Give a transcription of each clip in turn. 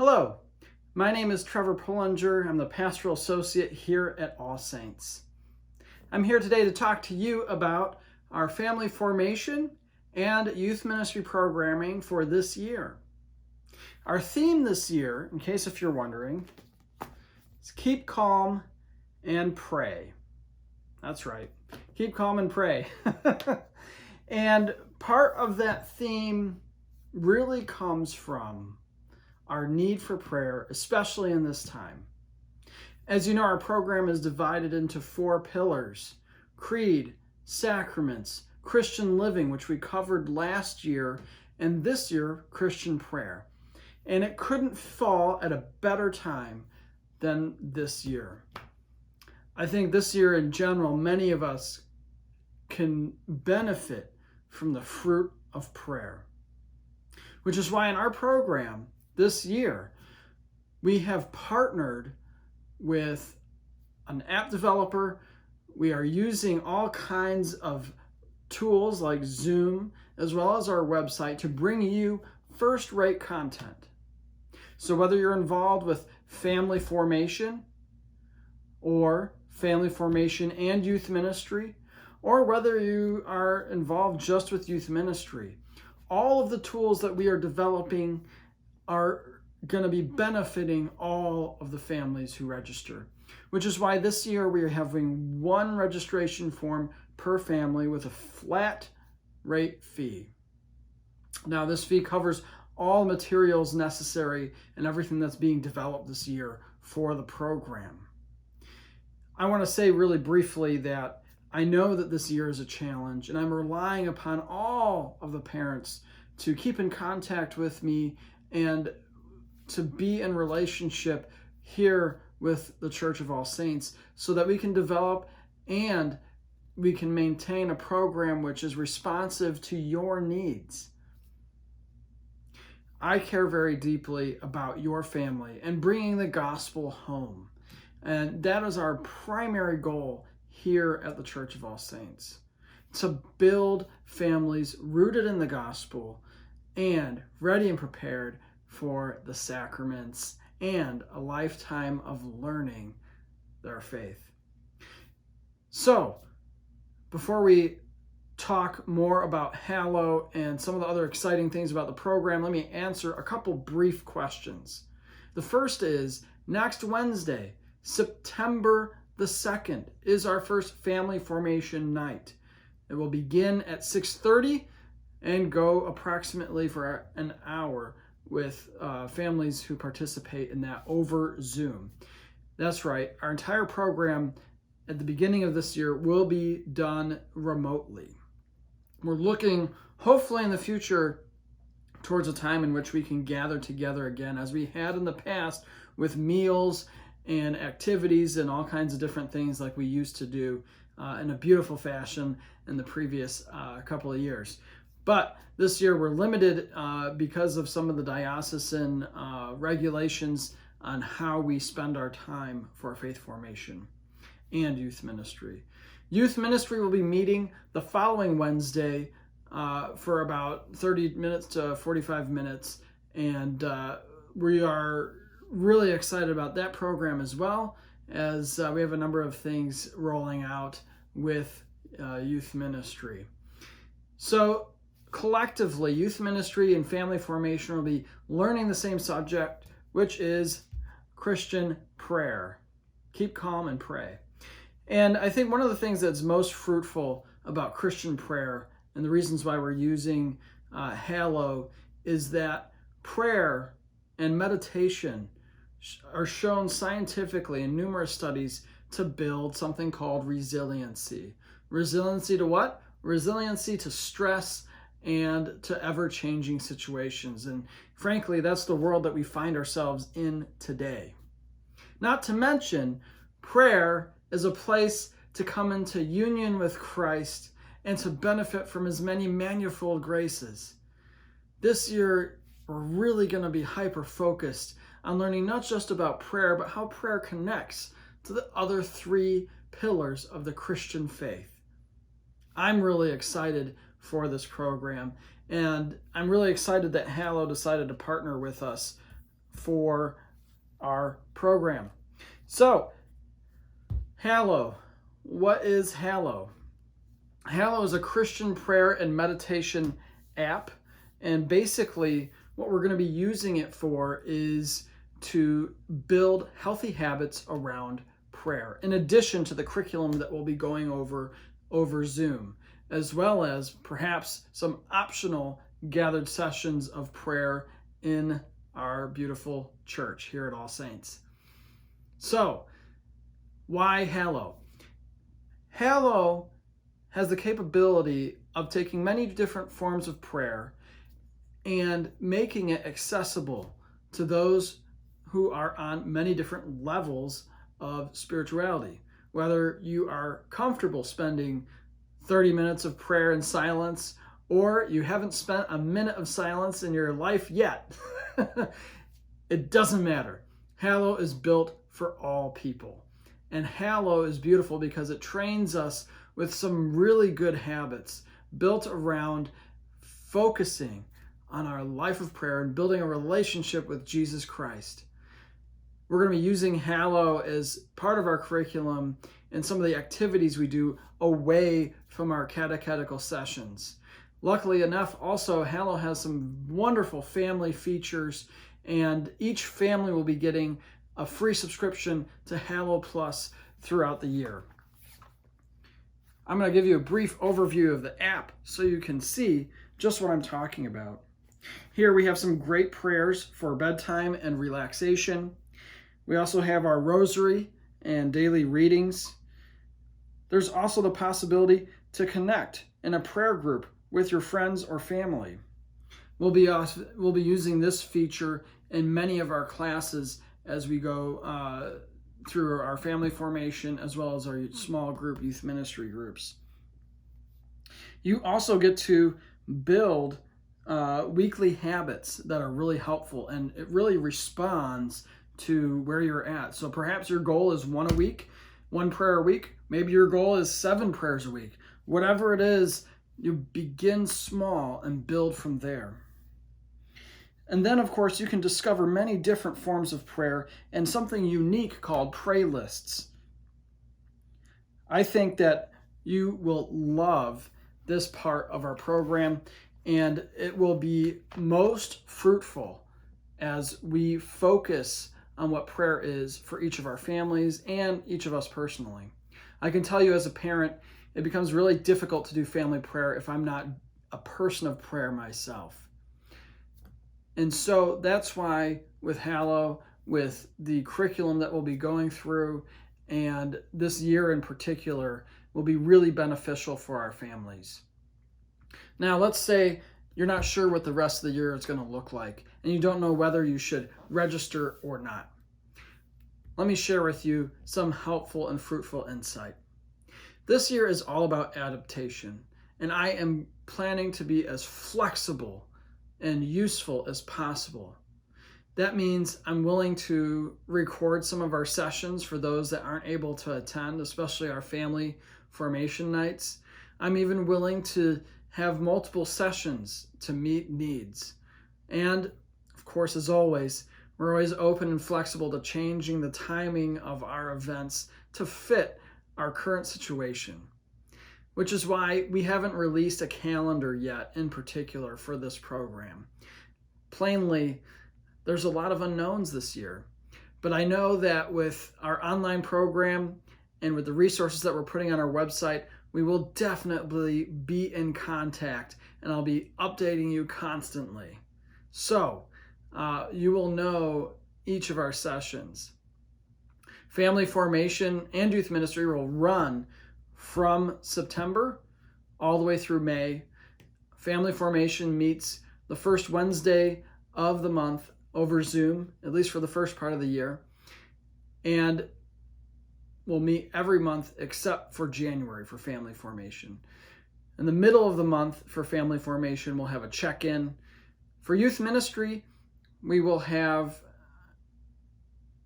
Hello, my name is Trevor Pullinger. I'm the pastoral associate here at All Saints. I'm here today to talk to you about our family formation and youth ministry programming for this year. Our theme this year, in case if you're wondering, is keep calm and pray. That's right, keep calm and pray. And part of that theme really comes from our need for prayer, especially in this time. As you know, our program is divided into 4 pillars: creed, sacraments, Christian living, which we covered last year, and this year, Christian prayer. And it couldn't fall at a better time than this year. I think this year in general, many of us can benefit from the fruit of prayer, which is why in our program this year, we have partnered with an app developer. We are using all kinds of tools like Zoom, as well as our website, to bring you first-rate content. So whether you're involved with family formation or family formation and youth ministry, or whether you are involved just with youth ministry, all of the tools that we are developing are going to be benefiting all of the families who register, which is why this year we are having 1 registration form per family with a flat rate fee. Now, this fee covers all materials necessary and everything that's being developed this year for the program. I want to say really briefly that I know that this year is a challenge, and I'm relying upon all of the parents to keep in contact with me and to be in relationship here with the Church of All Saints so that we can develop and we can maintain a program which is responsive to your needs. I care very deeply about your family and bringing the gospel home. And that is our primary goal here at the Church of All Saints, to build families rooted in the gospel and ready and prepared for the sacraments and a lifetime of learning their faith. So, before we talk more about Hallow and some of the other exciting things about the program, let me answer a couple brief questions. The first is, next Wednesday, September the 2nd, is our first family formation night. It will begin at 6:30 and go approximately for an hour with families who participate in that over Zoom. That's right, our entire program at the beginning of this year will be done remotely. We're looking, hopefully in the future, towards a time in which we can gather together again, as we had in the past with meals and activities and all kinds of different things like we used to do in a beautiful fashion in the previous couple of years. But this year we're limited because of some of the diocesan regulations on how we spend our time for faith formation and youth ministry. Youth ministry will be meeting the following Wednesday for about 30 minutes to 45 minutes, and we are really excited about that program as well, as we have a number of things rolling out with youth ministry. So collectively, youth ministry and family formation will be learning the same subject, which is Christian prayer. Keep calm and pray. And I think one of the things that's most fruitful about Christian prayer, and the reasons why we're using Hallow, is that prayer and meditation are shown scientifically in numerous studies to build something called resiliency. Resiliency to what? Resiliency to stress and to ever-changing situations. And frankly, that's the world that we find ourselves in today. Not to mention, prayer is a place to come into union with Christ and to benefit from his many manifold graces. This year, we're really going to be hyper-focused on learning not just about prayer, but how prayer connects to the other 3 pillars of the Christian faith. I'm really excited for this program, and I'm really excited that Hallow decided to partner with us for our program. So, Hallow. What is Hallow? Hallow is a Christian prayer and meditation app, and basically what we're going to be using it for is to build healthy habits around prayer, in addition to the curriculum that we'll be going over Zoom, as well as perhaps some optional gathered sessions of prayer in our beautiful church here at All Saints. So, why Hallow? Hallow has the capability of taking many different forms of prayer and making it accessible to those who are on many different levels of spirituality. Whether you are comfortable spending 30 minutes of prayer in silence, or you haven't spent a minute of silence in your life yet, it doesn't matter. Hallow is built for all people. And Hallow is beautiful because it trains us with some really good habits built around focusing on our life of prayer and building a relationship with Jesus Christ. We're going to be using Hallow as part of our curriculum and some of the activities we do away from our catechetical sessions. Luckily enough, also, Hallow has some wonderful family features, and each family will be getting a free subscription to Hallow Plus throughout the year. I'm going to give you a brief overview of the app so you can see just what I'm talking about. Here we have some great prayers for bedtime and relaxation. We also have our rosary and daily readings. There's also the possibility to connect in a prayer group with your friends or family. We'll be using this feature in many of our classes as we go through our family formation as well as our small group youth ministry groups. You also get to build weekly habits that are really helpful, and it really responds to where you're at. So perhaps your goal is one prayer a week. Maybe your goal is 7 prayers a week. Whatever it is, you begin small and build from there. And then, of course, you can discover many different forms of prayer and something unique called pray lists. I think that you will love this part of our program, and it will be most fruitful as we focus on what prayer is for each of our families and each of us personally. I can tell you as a parent, it becomes really difficult to do family prayer if I'm not a person of prayer myself. And so that's why with Hallow, with the curriculum that we'll be going through, and this year in particular, will be really beneficial for our families. Now, let's say you're not sure what the rest of the year is going to look like, and you don't know whether you should register or not. Let me share with you some helpful and fruitful insight. This year is all about adaptation, and I am planning to be as flexible and useful as possible. That means I'm willing to record some of our sessions for those that aren't able to attend, especially our family formation nights. I'm even willing to have multiple sessions to meet needs. And of course, as always, we're always open and flexible to changing the timing of our events to fit our current situation, which is why we haven't released a calendar yet in particular for this program. Plainly, there's a lot of unknowns this year, but I know that with our online program and with the resources that we're putting on our website, we will definitely be in contact, and I'll be updating you constantly. So you will know each of our sessions. Family formation and youth ministry will run from September all the way through May. Family formation meets the first Wednesday of the month over Zoom, at least for the first part of the year. And we'll meet every month except for January for family formation. In the middle of the month for family formation, we'll have a check-in. For youth ministry, we will have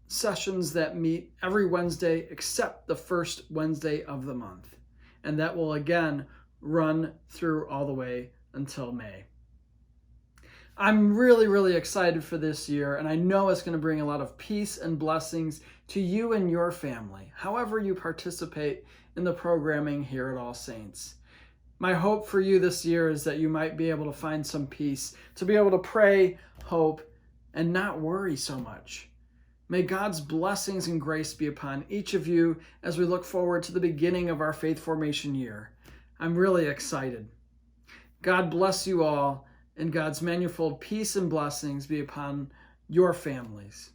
sessions that meet every Wednesday except the first Wednesday of the month. And that will again run through all the way until May. I'm really, really excited for this year, and I know it's going to bring a lot of peace and blessings to you and your family, however you participate in the programming here at All Saints. My hope for you this year is that you might be able to find some peace, to be able to pray, hope, and not worry so much. May God's blessings and grace be upon each of you as we look forward to the beginning of our faith formation year. I'm really excited. God bless you all, and God's manifold peace and blessings be upon your families.